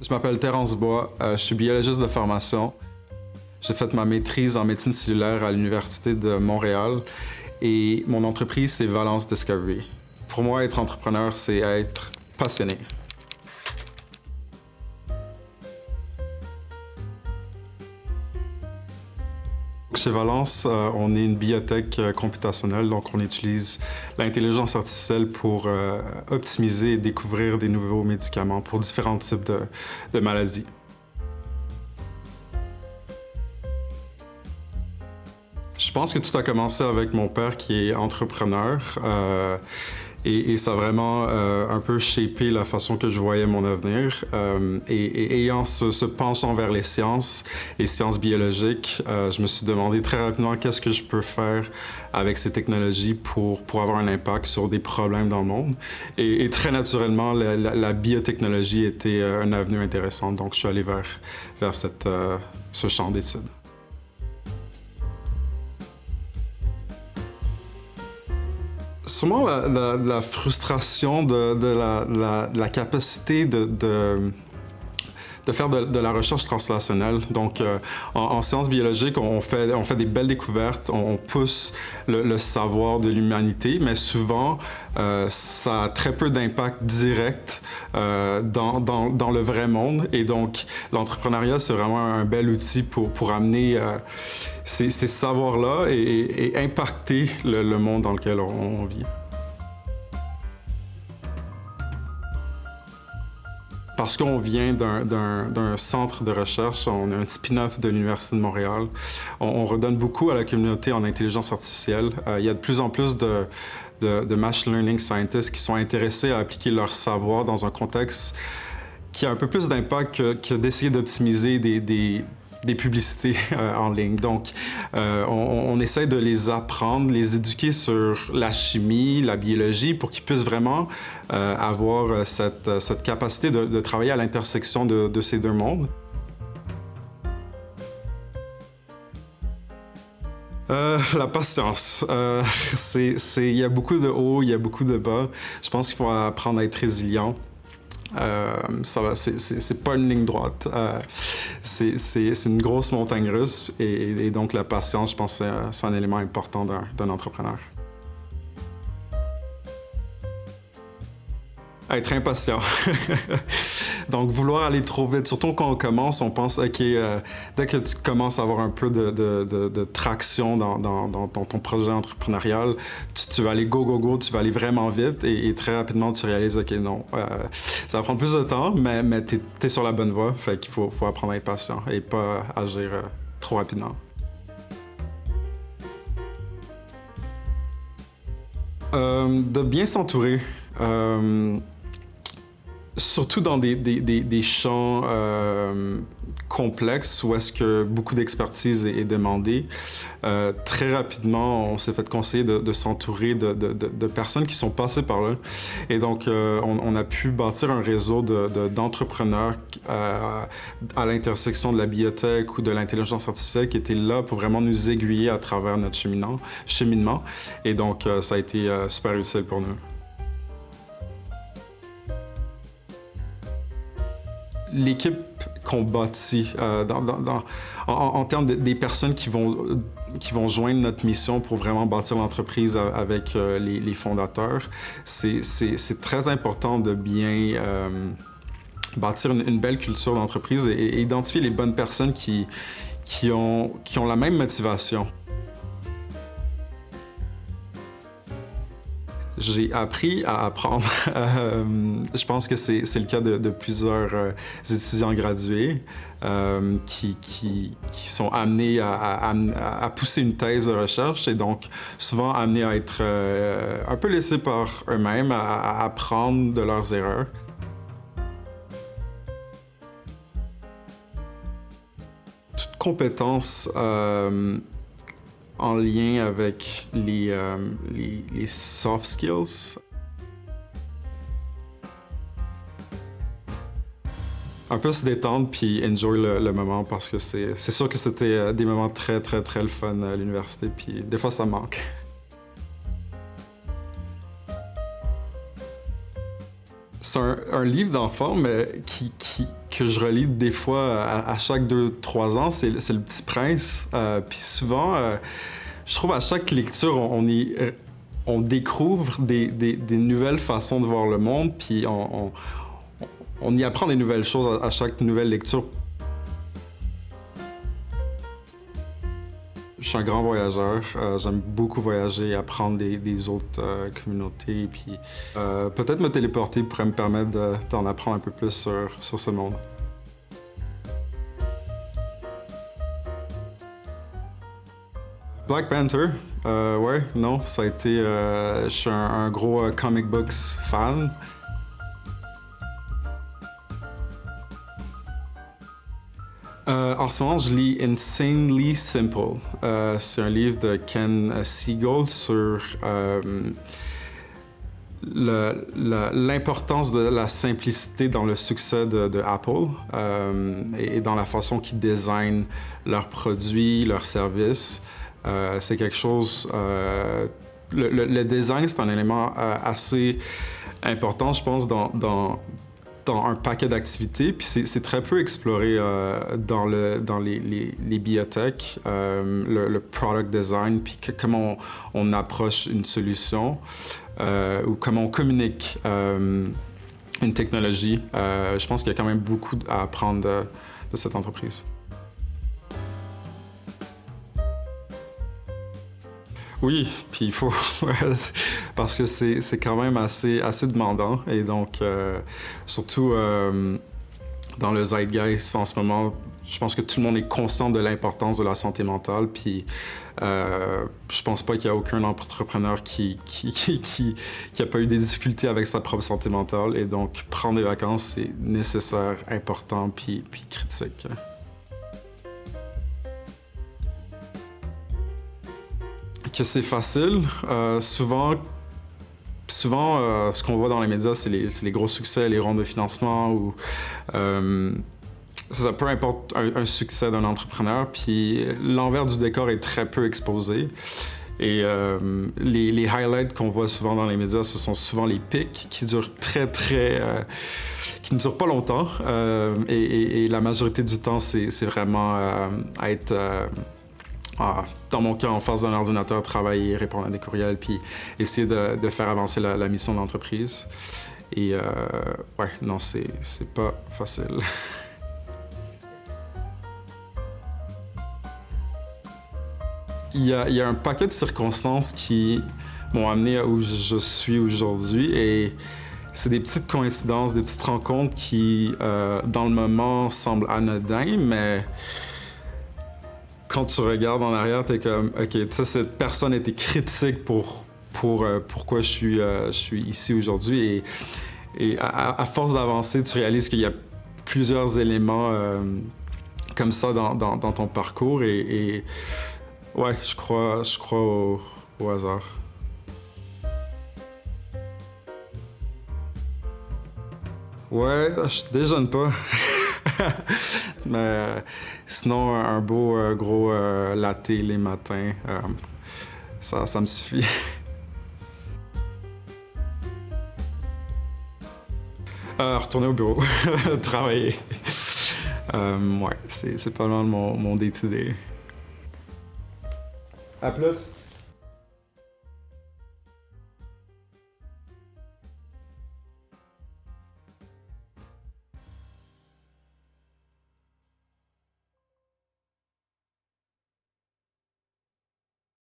Je m'appelle Terence Bois, je suis biologiste de formation. J'ai fait ma maîtrise en médecine cellulaire à l'Université de Montréal et mon entreprise, c'est Valence Discovery. Pour moi, être entrepreneur, c'est être passionné. Chez Valence, on est une biotech computationnelle, donc on utilise l'intelligence artificielle pour optimiser et découvrir des nouveaux médicaments pour différents types de maladies. Je pense que tout a commencé avec mon père qui est entrepreneur et ça a vraiment un peu shapé la façon que je voyais mon avenir. Et ayant ce penchant vers les sciences biologiques, je me suis demandé très rapidement qu'est-ce que je peux faire avec ces technologies pour avoir un impact sur des problèmes dans le monde. Et très naturellement, la biotechnologie était un avenue intéressante, donc je suis allé vers ce champ d'études. Sûrement la frustration de la capacité de faire de la recherche translationnelle. Donc, en sciences biologiques, on fait des belles découvertes, on pousse le savoir de l'humanité, mais souvent, ça a très peu d'impact direct dans le vrai monde. Et donc, l'entrepreneuriat, c'est vraiment un bel outil pour amener ces savoirs-là et impacter le monde dans lequel on vit. Parce qu'on vient d'un centre de recherche, on est un spin-off de l'Université de Montréal, on redonne beaucoup à la communauté en intelligence artificielle. Il y a de plus en plus de machine learning scientists qui sont intéressés à appliquer leur savoir dans un contexte qui a un peu plus d'impact que d'essayer d'optimiser des publicités en ligne. Donc, on essaie de les apprendre, les éduquer sur la chimie, la biologie, pour qu'ils puissent vraiment avoir cette capacité de travailler à l'intersection de ces deux mondes. La patience. Il y a beaucoup de hauts, il y a beaucoup de bas. Je pense qu'il faut apprendre à être résilient. C'est pas une ligne droite. C'est une grosse montagne russe et donc la patience, je pense que c'est un élément important d'un entrepreneur. Être impatient. Donc, vouloir aller trop vite, surtout quand on commence, on pense, OK, dès que tu commences à avoir un peu de traction dans ton projet entrepreneurial, tu vas aller go, tu vas aller vraiment vite et très rapidement, tu réalises, OK, non, ça va prendre plus de temps, mais t'es sur la bonne voie, fait qu'il faut apprendre à être patient et pas agir trop rapidement. De bien s'entourer. Surtout dans des champs complexes où est-ce que beaucoup d'expertise est demandée. Très rapidement, on s'est fait conseiller de s'entourer de personnes qui sont passées par là. Et donc, on a pu bâtir un réseau d'entrepreneurs à l'intersection de la biotech ou de l'intelligence artificielle qui étaient là pour vraiment nous aiguiller à travers notre cheminement. Et donc, ça a été super utile pour nous. L'équipe qu'on bâtit en termes des personnes qui vont joindre notre mission pour vraiment bâtir l'entreprise avec les fondateurs, c'est très important de bien bâtir une belle culture d'entreprise et identifier les bonnes personnes qui ont la même motivation. J'ai appris à apprendre. Je pense que c'est le cas de plusieurs étudiants gradués qui sont amenés à pousser une thèse de recherche et donc souvent amenés à être un peu laissés par eux-mêmes, à apprendre de leurs erreurs. Toute compétence en lien avec les soft skills. Un peu se détendre puis enjoy le moment parce que c'est sûr que c'était des moments très le fun à l'université puis des fois ça manque. C'est un livre d'enfant mais qui que je relis des fois à chaque 2-3 ans, c'est Le Petit Prince. Puis souvent, je trouve à chaque lecture, on découvre des nouvelles façons de voir le monde, puis on y apprend des nouvelles choses à chaque nouvelle lecture. Je suis un grand voyageur. J'aime beaucoup voyager, apprendre des autres communautés. Puis peut-être me téléporter pourrait me permettre d'en apprendre un peu plus sur ce monde. Black Panther, ouais, non, ça a été... je suis un gros comic books fan. En ce moment, je lis Insanely Simple. C'est un livre de Ken Siegel sur l'importance de la simplicité dans le succès de Apple et dans la façon qu'ils designent leurs produits, leurs services. C'est quelque chose... le design, c'est un élément assez important, je pense, dans un paquet d'activités, puis c'est très peu exploré dans les biotech, le product design, puis comment on approche une solution ou comment on communique une technologie. Je pense qu'il y a quand même beaucoup à apprendre de cette entreprise. Oui, puis il faut... parce que c'est quand même assez demandant. Et donc, surtout dans le zeitgeist en ce moment, je pense que tout le monde est conscient de l'importance de la santé mentale. Puis je pense pas qu'il y a aucun entrepreneur qui a pas eu des difficultés avec sa propre santé mentale. Et donc, prendre des vacances, c'est nécessaire, important, puis critique. Que c'est facile. Souvent, ce qu'on voit dans les médias, c'est les gros succès, les rondes de financement ou ça, peu importe un succès d'un entrepreneur. Puis l'envers du décor est très peu exposé. Et les highlights qu'on voit souvent dans les médias, ce sont souvent les pics qui durent qui ne durent pas longtemps. Et la majorité du temps, c'est vraiment à être... dans mon cas, en face d'un ordinateur, travailler, répondre à des courriels, puis essayer de faire avancer la mission de l'entreprise. Et ouais, non, c'est pas facile. Il y a un paquet de circonstances qui m'ont amené où je suis aujourd'hui et c'est des petites coïncidences, des petites rencontres qui, dans le moment, semblent anodines, mais quand tu regardes en arrière, t'es comme, OK, tu sais, cette personne était critique pour pourquoi je suis ici aujourd'hui. Et à force d'avancer, tu réalises qu'il y a plusieurs éléments comme ça dans ton parcours. Et ouais, je crois au hasard. Ouais, je déjeune pas. Mais sinon, un beau gros latte les matins, ça me suffit. Retourner au bureau, travailler. Ouais, c'est pas mal mon day-to-day. À plus!